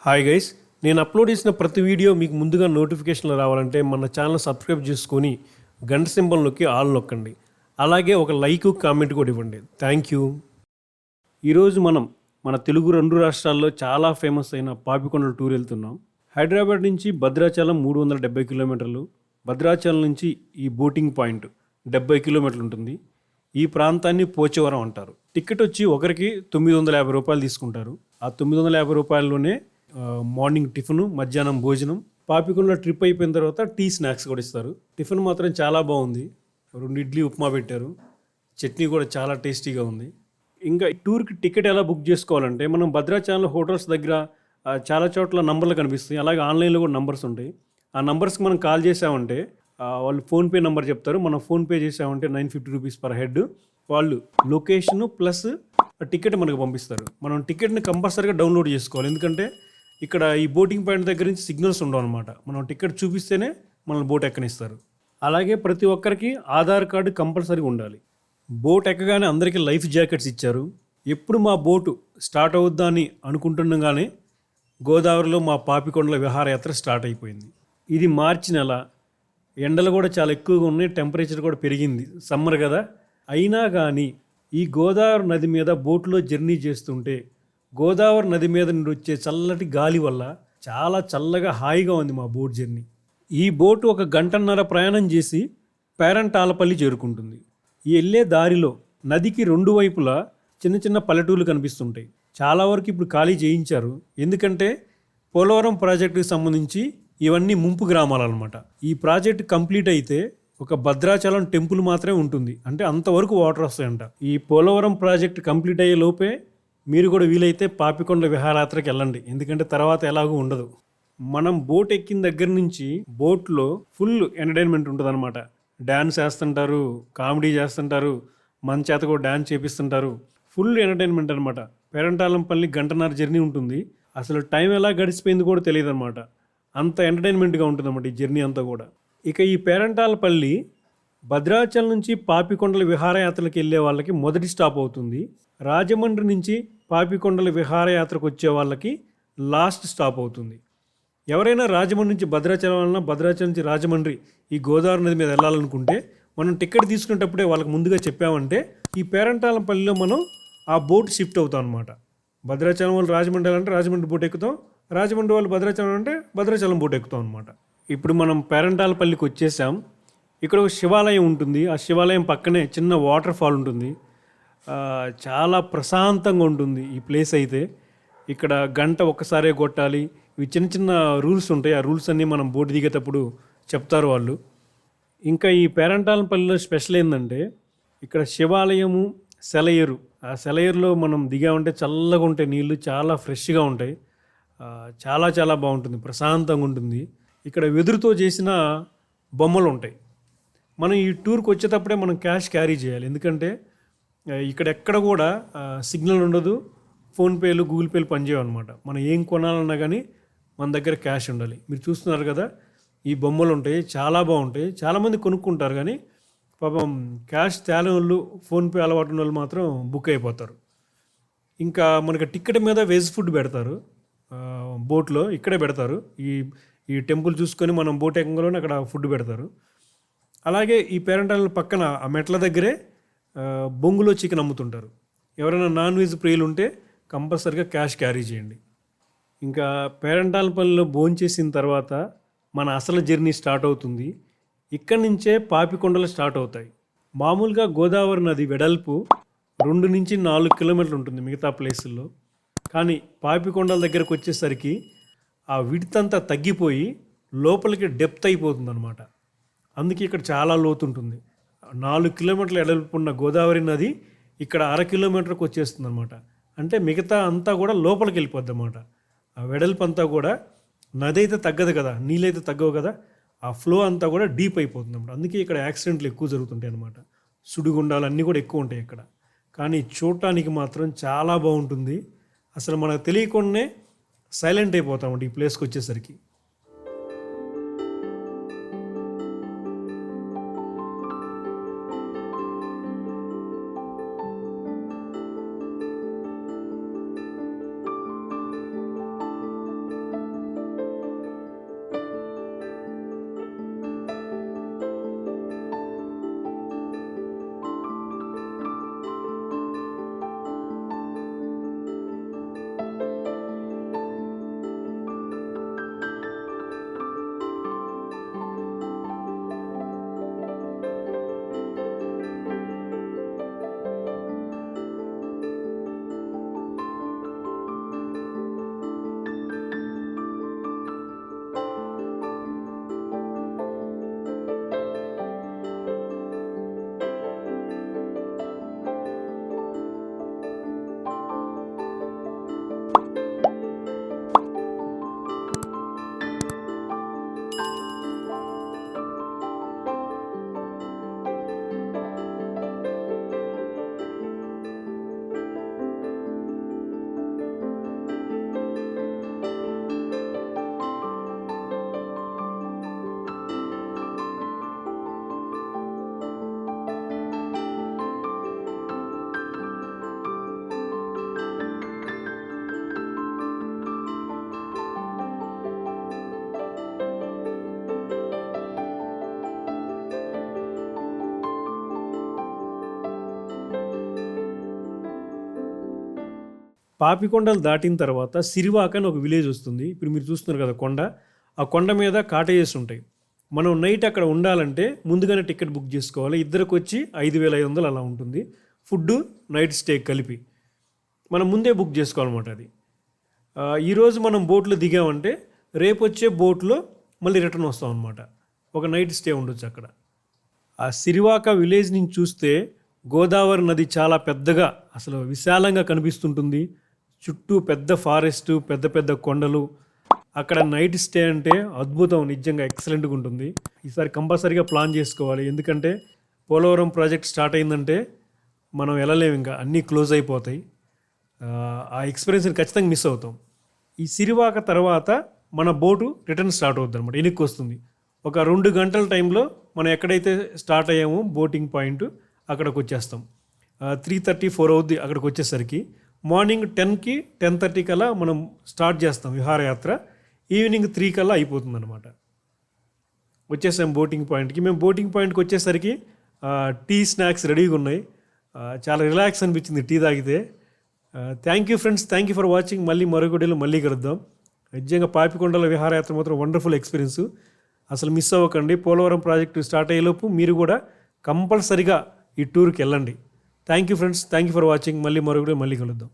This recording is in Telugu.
హాయ్ గైస్, నేను అప్లోడ్ చేసిన ప్రతి వీడియో మీకు ముందుగా నోటిఫికేషన్లు రావాలంటే మన ఛానల్ సబ్స్క్రైబ్ చేసుకొని గంట సింబల్ నొక్కి ఆల్ నొక్కండి. అలాగే ఒక లైక్ కామెంట్ కూడా ఇవ్వండి. Thank you. ఈరోజు మనం మన తెలుగు రెండు రాష్ట్రాల్లో చాలా ఫేమస్ అయిన పాపికొండల టూర్ వెళ్తున్నాం. హైదరాబాద్ నుంచి భద్రాచలం 370 కిలోమీటర్లు, భద్రాచలం నుంచి ఈ బోటింగ్ పాయింట్ 70 కిలోమీటర్లు ఉంటుంది. ఈ ప్రాంతాన్ని పోచవరం అంటారు. టికెట్ వచ్చి ఒకరికి 950 రూపాయలు తీసుకుంటారు. ఆ 950 రూపాయల్లోనే మార్నింగ్ టిఫిన్, మధ్యాహ్నం భోజనం. పాపికొండల ట్రిప్ అయిపోయిన తర్వాత టీ స్నాక్స్ కూడా ఇస్తారు. టిఫిన్ మాత్రం చాలా బాగుంది. 2 ఇడ్లీ ఉప్మా పెట్టారు. చట్నీ కూడా చాలా టేస్టీగా ఉంది. ఇంకా టూర్కి టికెట్ ఎలా బుక్ చేసుకోవాలంటే మనం భద్రాచలం హోటల్స్ దగ్గర చాలా చోట్ల నంబర్లు కనిపిస్తాయి. అలాగే ఆన్లైన్లో కూడా నంబర్స్ ఉంటాయి. ఆ నంబర్స్కి మనం కాల్ చేసామంటే వాళ్ళు ఫోన్పే నెంబర్ చెప్తారు. మనం ఫోన్పే చేసామంటే 950 రూపీస్ పర్ హెడ్. వాళ్ళు లొకేషను ప్లస్ టికెట్ మనకు పంపిస్తారు. మనం టికెట్ని కంపల్సరీగా డౌన్లోడ్ చేసుకోవాలి. ఎందుకంటే ఇక్కడ ఈ బోటింగ్ పాయింట్ దగ్గర నుంచి సిగ్నల్స్ ఉండవు అనమాట. మనం టికెట్ చూపిస్తేనే మనల్ని బోట్ ఎక్కనిస్తారు. అలాగే ప్రతి ఒక్కరికి ఆధార్ కార్డు కంపల్సరీగా ఉండాలి. బోట్ ఎక్కగానే అందరికీ లైఫ్ జాకెట్స్ ఇచ్చారు. ఎప్పుడు మా బోటు స్టార్ట్ అవుద్దా అని అనుకుంటుండగానే గోదావరిలో మా పాపికొండల విహారయాత్ర స్టార్ట్ అయిపోయింది. ఇది మార్చి నెల. ఎండలు కూడా చాలా ఎక్కువగా ఉన్నాయి. టెంపరేచర్ కూడా పెరిగింది. సమ్మర్ కదా. అయినా కానీ ఈ గోదావరి నది మీద బోట్లో జర్నీ చేస్తుంటే గోదావరి నది మీద నుండి వచ్చే చల్లటి గాలి వల్ల చాలా చల్లగా హాయిగా ఉంది మా బోట్ జర్నీ. ఈ బోటు 1 గంటన్నర ప్రయాణం చేసి పేరంటాలపల్లి చేరుకుంటుంది. ఈ వెళ్ళే దారిలో నదికి 2 వైపులా చిన్న చిన్న పల్లెటూళ్ళు కనిపిస్తుంటాయి. చాలా వరకు ఇప్పుడు ఖాళీ చేయించారు. ఎందుకంటే పోలవరం ప్రాజెక్టుకి సంబంధించి ఇవన్నీ ముంపు గ్రామాలు అనమాట. ఈ ప్రాజెక్ట్ కంప్లీట్ అయితే ఒక భద్రాచలం టెంపుల్ మాత్రమే ఉంటుంది. అంటే అంతవరకు వాటర్ వస్తాయంట. ఈ పోలవరం ప్రాజెక్ట్ కంప్లీట్ అయ్యే లోపే మీరు కూడా వీలైతే పాపికొండ విహారయాత్రకి వెళ్ళండి. ఎందుకంటే తర్వాత ఎలాగూ ఉండదు. మనం బోట్ ఎక్కిన దగ్గర నుంచి బోట్లో ఫుల్ ఎంటర్టైన్మెంట్ ఉంటుంది అనమాట. డ్యాన్స్ వేస్తుంటారు, కామెడీ చేస్తుంటారు, మన చేత కూడా డ్యాన్స్ చేపిస్తుంటారు. ఫుల్ ఎంటర్టైన్మెంట్ అనమాట. పేరంటాలంపల్లి గంటన్నర జర్నీ ఉంటుంది. అసలు టైం ఎలా గడిచిపోయింది కూడా తెలియదు అనమాట. అంత ఎంటర్టైన్మెంట్గా ఉంటుంది అన్నమాట ఈ జర్నీ అంతా కూడా. ఇక ఈ పేరంటాలపల్లి భద్రాచలం నుంచి పాపికొండల విహారయాత్రలకు వెళ్ళే వాళ్ళకి మొదటి స్టాప్ అవుతుంది. రాజమండ్రి నుంచి పాపికొండల విహారయాత్రకు వచ్చే వాళ్ళకి లాస్ట్ స్టాప్ అవుతుంది. ఎవరైనా రాజమండ్రి నుంచి భద్రాచలం వలన, భద్రాచలం నుంచి రాజమండ్రి ఈ గోదావరి నది మీద వెళ్ళాలనుకుంటే మనం టికెట్ తీసుకునేటప్పుడే వాళ్ళకి ముందుగా చెప్పామంటే ఈ పేరంటాలపల్లిలో మనం ఆ బోట్ షిఫ్ట్ అవుతాం అనమాట. భద్రాచలం వాళ్ళు రాజమండ్రి అంటే రాజమండ్రి బోట్ ఎక్కుతాం, రాజమండ్రి వాళ్ళు భద్రాచలం అంటే భద్రాచలం బోట్ ఎక్కుతాం అనమాట. ఇప్పుడు మనం పేరంటాలపల్లికి వచ్చేసాం. ఇక్కడ ఒక శివాలయం ఉంటుంది. ఆ శివాలయం పక్కనే చిన్న వాటర్ ఫాల్ ఉంటుంది. చాలా ప్రశాంతంగా ఉంటుంది ఈ ప్లేస్ అయితే. ఇక్కడ గంట ఒక్కసారే కొట్టాలి. ఇవి చిన్న చిన్న రూల్స్ ఉంటాయి. ఆ రూల్స్ అన్నీ మనం బోటు దిగేటప్పుడు చెప్తారు వాళ్ళు. ఇంకా ఈ పేరంటాలపల్లిలో స్పెషల్ ఏంటంటే ఇక్కడ శివాలయము, సెలయేరు. ఆ సెలయేరులో మనం దిగామంటే చల్లగా ఉంటాయి నీళ్ళు, చాలా ఫ్రెష్గా ఉంటాయి. చాలా చాలా బాగుంటుంది, ప్రశాంతంగా ఉంటుంది. ఇక్కడ వెదురుతో చేసిన బొమ్మలు ఉంటాయి. మనం ఈ టూర్కి వచ్చేటప్పుడే మనం క్యాష్ క్యారీ చేయాలి. ఎందుకంటే ఇక్కడ ఎక్కడ కూడా సిగ్నల్ ఉండదు. ఫోన్పేలు, గూగుల్ పేలు పనిచేయవు అనమాట. మనం ఏం కొనాలన్నా కానీ మన దగ్గర క్యాష్ ఉండాలి. మీరు చూస్తున్నారు కదా, ఈ బొమ్మలు ఉంటాయి, చాలా బాగుంటాయి. చాలామంది కొనుక్కుంటారు కానీ పాపం క్యాష్ తేలని వాళ్ళు, ఫోన్పే అలవాటు ఉన్న వాళ్ళు మాత్రం బుక్ అయిపోతారు. ఇంకా మనకి టికెట్ మీద వెజ్ ఫుడ్ పెడతారు. బోట్లో ఇక్కడే పెడతారు. ఈ టెంపుల్ చూసుకొని మనం బోట్ ఎక్కగానే అక్కడ ఫుడ్ పెడతారు. అలాగే ఈ పేరంటాల పక్కన ఆ మెట్ల దగ్గరే బొంగులో చికెన్ అమ్ముతుంటారు. ఎవరైనా నాన్ వెజ్ ప్రియులు ఉంటే కంపల్సరీగా క్యాష్ క్యారీ చేయండి. ఇంకా పేరంటాలపల్లిలో భోంచేసిన తర్వాత మన అసలు జర్నీ స్టార్ట్ అవుతుంది. ఇక్కడి నుంచే పాపికొండలు స్టార్ట్ అవుతాయి. మామూలుగా గోదావరి నది వెడల్పు 2 నుంచి 4 కిలోమీటర్లు ఉంటుంది మిగతా ప్లేసుల్లో. కానీ పాపికొండల దగ్గరకు వచ్చేసరికి ఆ విడ్త్ అంతా తగ్గిపోయి లోపలికి డెప్త్ అయిపోతుంది అనమాట. అందుకే ఇక్కడ చాలా లోతు ఉంటుంది. 4 కిలోమీటర్ల ఎడల్పు ఉన్న గోదావరి నది ఇక్కడ 1/2 కిలోమీటర్కి వచ్చేస్తుంది అనమాట. అంటే మిగతా అంతా కూడా లోపలికి వెళ్ళిపోద్ది అన్నమాట. ఆ వెడల్పు అంతా కూడా, నది అయితే తగ్గదు కదా, నీళ్ళైతే తగ్గవు కదా, ఆ ఫ్లో అంతా కూడా డీప్ అయిపోతుంది అన్నమాట. అందుకే ఇక్కడ యాక్సిడెంట్లు ఎక్కువ జరుగుతుంటాయి అనమాట. సుడిగుండాలు అన్నీ కూడా ఎక్కువ ఉంటాయి ఇక్కడ. కానీ చూడటానికి మాత్రం చాలా బాగుంటుంది. అసలు మనకు తెలియకుండానే సైలెంట్ అయిపోతామండి ఈ ప్లేస్కి వచ్చేసరికి. పాపికొండలు దాటిన తర్వాత సిరివాక అని ఒక విలేజ్ వస్తుంది. ఇప్పుడు మీరు చూస్తున్నారు కదా కొండ, ఆ కొండ మీద కాటేజెస్ ఉంటాయి. మనం నైట్ అక్కడ ఉండాలంటే ముందుగానే టికెట్ బుక్ చేసుకోవాలి. ఇద్దరికి వచ్చి 5,500 అలా ఉంటుంది. ఫుడ్ నైట్ స్టే కలిపి మనం ముందే బుక్ చేసుకోవాలన్నమాట అది. ఈరోజు మనం బోట్లో దిగామంటే రేపు వచ్చే బోట్లో మళ్ళీ రిటర్న్ వస్తాం అనమాట. ఒక నైట్ స్టే ఉండొచ్చు అక్కడ. ఆ సిరివాక విలేజ్ నుంచి చూస్తే గోదావరి నది చాలా పెద్దగా అసలు విశాలంగా కనిపిస్తుంటుంది. చుట్టూ పెద్ద ఫారెస్ట్, పెద్ద పెద్ద కొండలు. అక్కడ నైట్ స్టే అంటే అద్భుతం, నిజంగా ఎక్సలెంట్గా ఉంటుంది. ఈసారి కంపల్సరీగా ప్లాన్ చేసుకోవాలి. ఎందుకంటే పోలవరం ప్రాజెక్ట్ స్టార్ట్ అయిందంటే మనం వెళ్ళలేము, ఇంకా అన్నీ క్లోజ్ అయిపోతాయి. ఆ ఎక్స్పీరియన్స్ని ఖచ్చితంగా మిస్ అవుతాం. ఈ సిరివాక తర్వాత మన బోటు రిటర్న్ స్టార్ట్ అవుతుంది అనమాట, వెనక్కి వస్తుంది. ఒక 2 గంటల టైంలో మనం ఎక్కడైతే స్టార్ట్ అయ్యామో బోటింగ్ పాయింట్ అక్కడికి వచ్చేస్తాం. 3:30-4 అవుద్ది అక్కడికి వచ్చేసరికి. మార్నింగ్ 10కి 10:30 కల్లా మనం స్టార్ట్ చేస్తాం విహారయాత్ర. ఈవినింగ్ 3 కల్లా అయిపోతుంది అనమాట. వచ్చేసాం బోటింగ్ పాయింట్కి. మేము బోటింగ్ పాయింట్కి వచ్చేసరికి టీ స్నాక్స్ రెడీగా ఉన్నాయి. చాలా రిలాక్స్ అనిపించింది టీ తాగితే. Thank you friends, thank you for watching. మళ్ళీ మరొక వీడియోలో మళ్ళీ కలుద్దాం. నిజంగా పాపికొండల విహారయాత్ర మాత్రం వండర్ఫుల్ ఎక్స్పీరియన్స్, అసలు మిస్ అవ్వకండి. పోలవరం ప్రాజెక్టు స్టార్ట్ అయ్యేలోపు మీరు కూడా కంపల్సరిగా ఈ టూర్కి వెళ్ళండి. Thank you friends, thank you for watching. మళ్ళీ మరొక వీడియో మళ్ళీ కలుద్దాం.